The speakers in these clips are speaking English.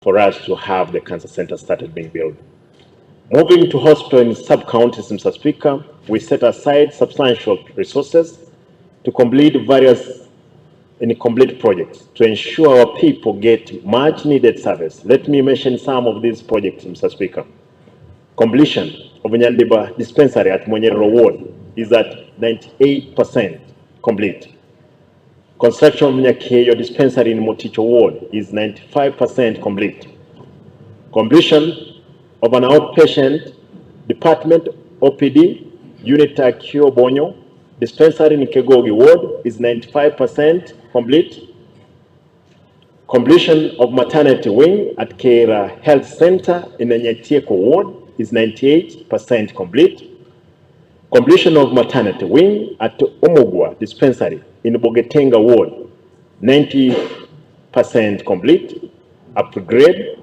for us to have the cancer center started being built. Moving to hospital in sub-counties, Mr. Speaker, we set aside substantial resources to complete various incomplete projects to ensure our people get much needed service. Let me mention some of these projects, Mr. Speaker. Completion of Nyandiba dispensary at Monyero Ward is at 98% complete. Construction of Nyakeyo dispensary in Moticho Ward is 95% complete. Completion of an outpatient department OPD unit at Kyobonyo dispensary in Kegogi Ward is 95% complete. Completion of maternity wing at Kera Health Center in the Nyatieko Ward is 98% complete. Completion of maternity wing at Omogwa dispensary in Bogetenga Ward, 90% complete. Upgrade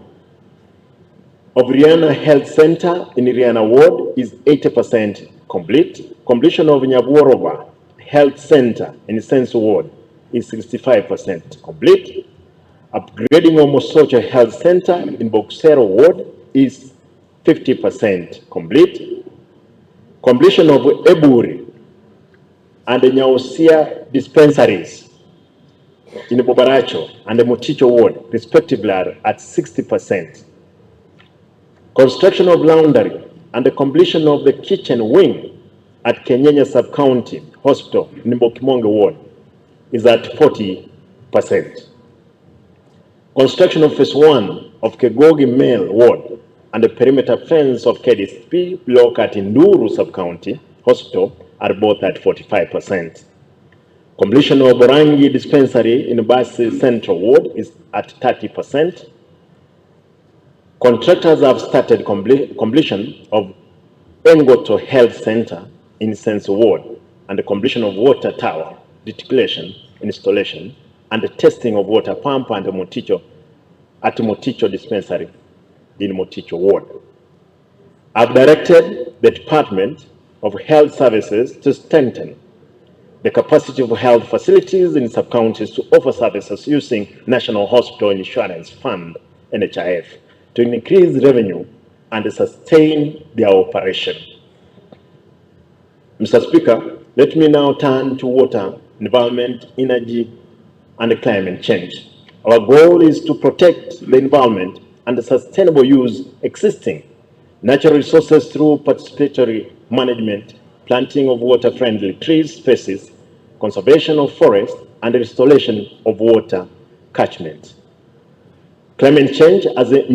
of Rihanna Health Center in Rihanna Ward is 80% complete. Completion of Nyabuorova Health Center in Sensu Ward is 65% complete. Upgrading of Mosocho Health Center in Boksero Ward is 50% complete. Completion of Eburi and the Nyausia dispensaries in Bobaracho and the Moticho Ward, respectively, are at 60%. Construction of laundry and the completion of the kitchen wing at Kenyanya Sub-County Hospital in Bokimonge Ward is at 40%. Construction of phase 1 of Kegogi Male Ward and the perimeter fence of KDSP block at Induru Sub-County Hospital are both at 45%. Completion of Borangi Dispensary in Basi Central Ward is at 30%. Contractors have started completion of Engoto Health Center in Sense Ward and the completion of water tower, reticulation, installation, and the testing of water pump and the Moticho at Moticho Dispensary in Moticho Ward. I've directed the Department of Health Services to strengthen the capacity of health facilities in sub-counties to offer services using National Hospital Insurance Fund, NHIF, to increase revenue and sustain their operation. Mr. Speaker, let me now turn to water, environment, energy, and climate change. Our goal is to protect the environment and the sustainable use existing natural resources through participatory management, planting of water-friendly trees species, conservation of forests, and the restoration of water catchment. Climate change as a